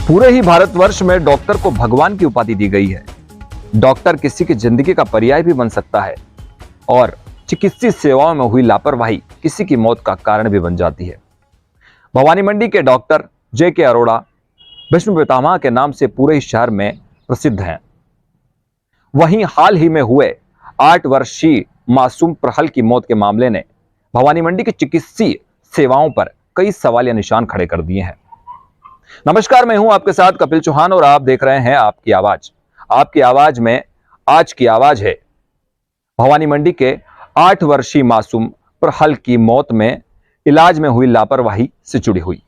पूरे ही भारतवर्ष में डॉक्टर को भगवान की उपाधि दी गई है। डॉक्टर किसी की जिंदगी का पर्याय भी बन सकता है और चिकित्सीय सेवाओं में हुई लापरवाही किसी की मौत का कारण भी बन जाती है। भवानी मंडी के डॉक्टर J.K. अरोड़ा भीष्म पितामह के नाम से पूरे ही शहर में प्रसिद्ध हैं। वहीं हाल ही में हुए 8 वर्षीय मासूम प्रहल की मौत के मामले ने भवानी मंडी की चिकित्सीय सेवाओं पर कई सवालिया निशान खड़े कर दिए हैं। नमस्कार, मैं हूं आपके साथ कपिल चौहान और आप देख रहे हैं आपकी आवाज। आपकी आवाज में आज की आवाज है भवानी मंडी के 8 वर्षीय मासूम प्रहल की मौत में इलाज में हुई लापरवाही से जुड़ी हुई।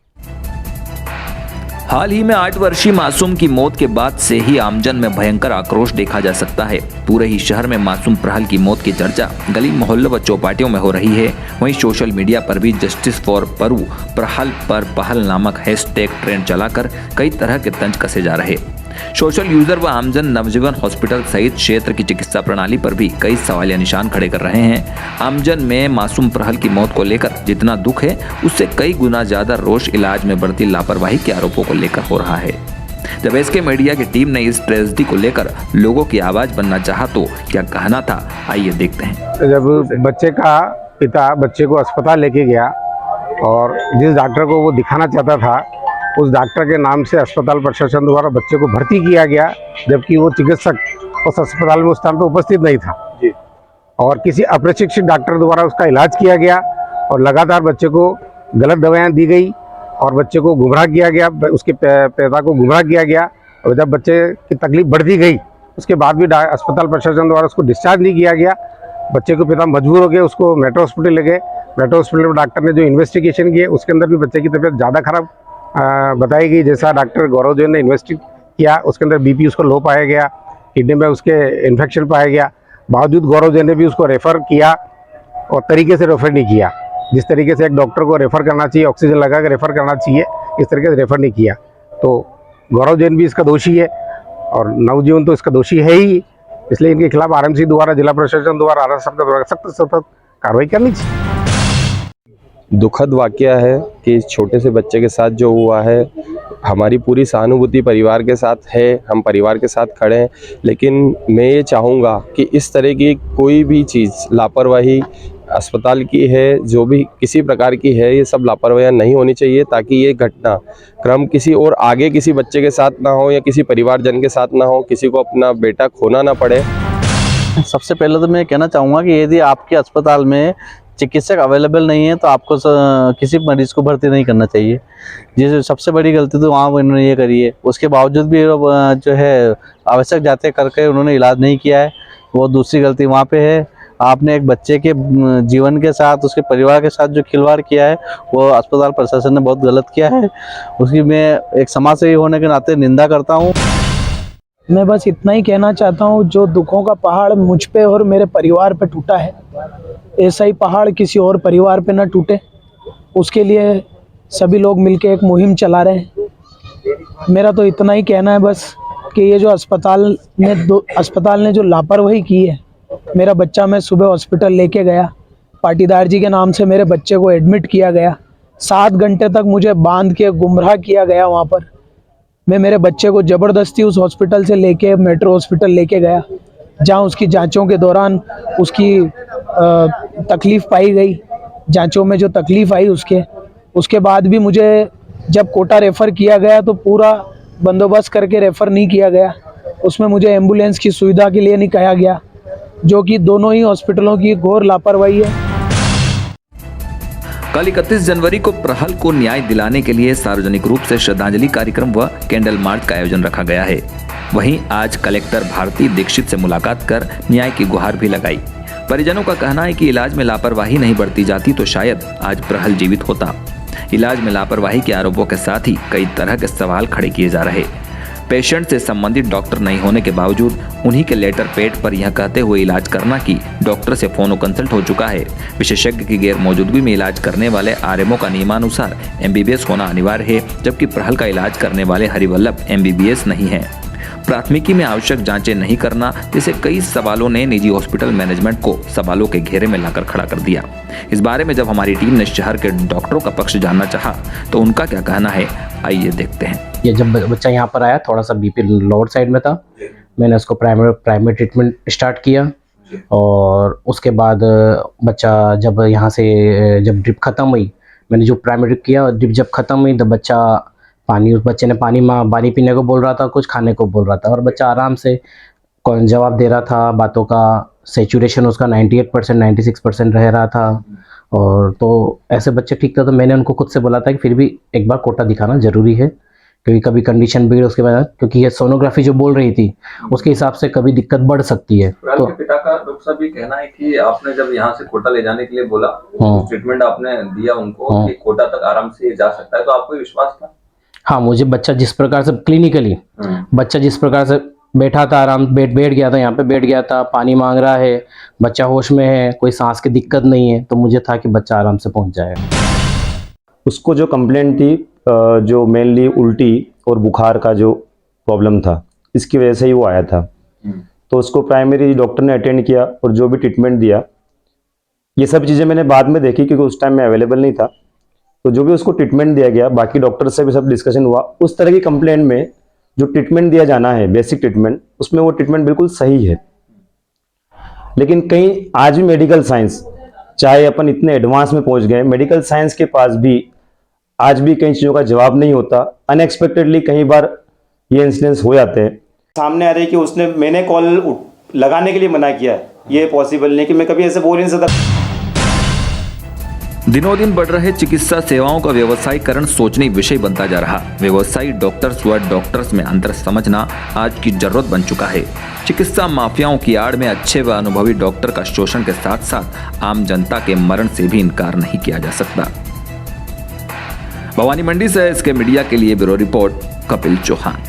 हाल ही में 8 वर्षीय मासूम की मौत के बाद से ही आमजन में भयंकर आक्रोश देखा जा सकता है। पूरे ही शहर में मासूम प्रहल की मौत की चर्चा गली मोहल्लों व चौपाटियों में हो रही है। वहीं सोशल मीडिया पर भी जस्टिस फॉर परू प्रहल पर पहल नामक हैशटैग ट्रेंड चलाकर कई तरह के तंज कसे जा रहे। सोशल यूजर व आमजन नवजीवन हॉस्पिटल सहित क्षेत्र की चिकित्सा प्रणाली पर भी कई सवालिया निशान खड़े कर रहे हैं। आमजन में मासूम प्रहल की मौत को लेकर जितना दुख है, उससे कई गुना ज्यादा रोष इलाज में बढ़ती लापरवाही के आरोपों को लेकर हो रहा है। जब एसके मीडिया की टीम ने इस ट्रेजेडी को लेकर लोगों की आवाज बनना चाहा तो क्या कहना था, आइए देखते हैं। जब बच्चे का पिता बच्चे को अस्पताल लेके गया और जिस डॉक्टर को वो दिखाना चाहता था, उस डॉक्टर के नाम से अस्पताल प्रशासन द्वारा बच्चे को भर्ती किया गया, जबकि वो चिकित्सक उस अस्पताल में उस टाइम पे उपस्थित नहीं था जी। और किसी अप्रशिक्षित डॉक्टर द्वारा उसका इलाज किया गया और लगातार बच्चे को गलत दवाएं दी गई और बच्चे को गुमराह किया गया, उसके पिता को गुमराह किया गया। और जब बच्चे की तकलीफ बढ़ती गई, उसके बाद भी अस्पताल प्रशासन द्वारा उसको डिस्चार्ज नहीं किया गया। बच्चे को पिता मजबूर हो गए, उसको मेट्रो हॉस्पिटल ले गए। मेट्रो हॉस्पिटल में डॉक्टर ने जो इन्वेस्टिगेशन किए, उसके अंदर भी बच्चे की तबीयत ज़्यादा खराब बताई गई। जैसा डॉक्टर गौरव जैन ने इन्वेस्टिगेट किया, उसके अंदर बीपी उसको लो पाया गया, किडनी में उसके इन्फेक्शन पाया गया। बावजूद गौरव जैन ने भी उसको रेफ़र किया और तरीके से रेफ़र नहीं किया। जिस तरीके से एक डॉक्टर को रेफ़र करना चाहिए, ऑक्सीजन लगा कर रेफ़र करना चाहिए, इस तरीके से रेफ़र नहीं किया। तो गौरव जैन भी इसका दोषी है और नवजीवन तो इसका दोषी है ही। इसलिए इनके खिलाफ आरएमसी द्वारा, जिला प्रशासन द्वारा, आरएसएफ द्वारा सख्त कार्रवाई करनी चाहिए। दुखद वाकया है कि छोटे से बच्चे के साथ जो हुआ है, हमारी पूरी सहानुभूति परिवार के साथ है, हम परिवार के साथ खड़े हैं। लेकिन मैं ये चाहूँगा कि इस तरह की कोई भी चीज़ लापरवाही अस्पताल की है, जो भी किसी प्रकार की है, ये सब लापरवाहियाँ नहीं होनी चाहिए, ताकि ये घटना क्रम किसी और आगे किसी बच्चे के साथ ना हो या किसी परिवारजन के साथ ना हो, किसी को अपना बेटा खोना ना पड़े। सबसे पहले तो मैं कहना चाहूँगा कि यदि आपके अस्पताल में चिकित्सक अवेलेबल नहीं है तो आपको किसी मरीज़ को भर्ती नहीं करना चाहिए। जिस सबसे बड़ी गलती तो वहाँ उन्होंने ये करी है। उसके बावजूद भी जो है आवश्यक जांचें करके उन्होंने इलाज नहीं किया है, वो दूसरी गलती वहाँ पे है। आपने एक बच्चे के जीवन के साथ, उसके परिवार के साथ जो खिलवाड़ किया है, वो अस्पताल प्रशासन ने बहुत गलत किया है। उसकी मैं एक समाज सेवी होने के नाते निंदा करता हूँ। मैं बस इतना ही कहना चाहता हूँ, जो दुखों का पहाड़ मुझ पे और मेरे परिवार पे टूटा है, ऐसा ही पहाड़ किसी और परिवार पे न टूटे, उसके लिए सभी लोग मिलके एक मुहिम चला रहे हैं। मेरा तो इतना ही कहना है बस कि ये जो अस्पताल ने जो लापरवाही की है, मेरा बच्चा मैं सुबह हॉस्पिटल लेके गया, पाटीदार जी के नाम से मेरे बच्चे को एडमिट किया गया। 7 घंटे तक मुझे बांध के गुमराह किया गया। वहाँ पर मैं मेरे बच्चे को ज़बरदस्ती उस हॉस्पिटल से लेके मेट्रो हॉस्पिटल लेके गया, जहाँ उसकी जांचों के दौरान उसकी तकलीफ़ पाई गई। जांचों में जो तकलीफ़ आई उसके बाद भी मुझे जब कोटा रेफ़र किया गया तो पूरा बंदोबस्त करके रेफ़र नहीं किया गया। उसमें मुझे एम्बुलेंस की सुविधा के लिए नहीं कहा गया, जो कि दोनों ही हॉस्पिटलों की घोर लापरवाही है। कल 31 जनवरी को प्रहल को न्याय दिलाने के लिए सार्वजनिक रूप से श्रद्धांजलि कार्यक्रम व कैंडल मार्च का आयोजन रखा गया है। वहीं आज कलेक्टर भारती दीक्षित से मुलाकात कर न्याय की गुहार भी लगाई। परिजनों का कहना है कि इलाज में लापरवाही नहीं बरती जाती तो शायद आज प्रहल जीवित होता। इलाज में लापरवाही के आरोपों के साथ ही कई तरह के सवाल खड़े किए जा रहे। पेशेंट से संबंधित डॉक्टर नहीं होने के बावजूद उन्हीं के लेटर पेड पर यह कहते हुए इलाज करना कि डॉक्टर से फोनो कंसल्ट हो चुका है। विशेषज्ञ की गैर मौजूदगी में इलाज करने वाले आरएमओ का नियमानुसार MBBS होना अनिवार्य है, जबकि प्रहल का इलाज करने वाले हरिवल्लभ MBBS नहीं है। प्राथमिकी में आवश्यक जांचें नहीं करना जैसे कई सवालों ने निजी हॉस्पिटल मैनेजमेंट को सवालों के घेरे में लाकर खड़ा कर दिया। इस बारे में जब हमारी टीम ने शहर के डॉक्टरों का पक्ष जानना चाहा तो उनका क्या कहना है, आइए देखते हैं। ये जब बच्चा यहाँ पर आया थोड़ा सा बीपी लोअर साइड में था, मैंने उसको प्राइमरी ट्रीटमेंट स्टार्ट किया और उसके बाद बच्चा जब यहाँ से जब ड्रिप ख़त्म हुई, मैंने जो प्राइमरी किया, ड्रिप जब ख़त्म हुई तो उस बच्चे ने पानी पीने को बोल रहा था, कुछ खाने को बोल रहा था और बच्चा आराम से जवाब दे रहा था बातों का। सेचुरेशन उसका 98% 96% रह रहा था और तो ऐसे बच्चे ठीक था। तो मैंने उनको खुद से बोला था कि फिर भी एक बार कोटा दिखाना ज़रूरी है, क्योंकि कभी कंडीशन बिगड़े उसके बाद, क्योंकि ये सोनोग्राफी जो बोल रही थी उसके हिसाब से कभी दिक्कत बढ़ सकती है। तो पिता का डॉक्टर साहब ये कहना है कि आपने जब यहाँ से कोटा ले जाने के लिए बोला, ट्रीटमेंट आपने दिया उनको कि कोटा तक आराम से जा सकता है, तो आपको विश्वास था? हाँ, मुझे बच्चा जिस प्रकार से क्लिनिकली बच्चा जिस प्रकार से बैठा था, आराम बैठ गया था, यहाँ पे बैठ गया था, पानी मांग रहा है, बच्चा होश में है, कोई सांस की दिक्कत नहीं है, तो मुझे था कि बच्चा आराम से पहुँच जाएगा। उसको जो कंप्लेंट थी, जो मेनली उल्टी और बुखार का जो प्रॉब्लम था, इसकी वजह से ही वो आया था। तो उसको प्राइमरी डॉक्टर ने अटेंड किया और जो भी ट्रीटमेंट दिया, ये सब चीज़ें मैंने बाद में देखी क्योंकि उस टाइम में अवेलेबल नहीं था। तो जो भी उसको ट्रीटमेंट दिया गया, बाकी डॉक्टर से भी सब डिस्कशन हुआ, उस तरह की कंप्लेंट में जो ट्रीटमेंट दिया जाना है बेसिक ट्रीटमेंट, उसमें वो ट्रीटमेंट बिल्कुल सही है। लेकिन कहीं आज भी मेडिकल साइंस, चाहे अपन इतने एडवांस में पहुंच गए, मेडिकल साइंस के पास भी आज भी कई चीज़ों का जवाब नहीं होता। अनएक्सपेक्टेडली कई बार ये इंसिडेंट्स हो जाते हैं। सामने आ रही कि मैंने कॉल लगाने के लिए मना किया, ये पॉसिबल नहीं कि मैं कभी ऐसे बोल नहीं सकता। दिनों दिन बढ़ रहे चिकित्सा सेवाओं का व्यवसायीकरण सोचनीय विषय बनता जा रहा। व्यवसायी डॉक्टर्स व डॉक्टर्स में अंतर समझना आज की जरूरत बन चुका है। चिकित्सा माफियाओं की आड़ में अच्छे व अनुभवी डॉक्टर का शोषण के साथ साथ आम जनता के मरण से भी इनकार नहीं किया जा सकता। भवानी मंडी से इसके मीडिया के लिए ब्यूरो रिपोर्ट, कपिल चौहान।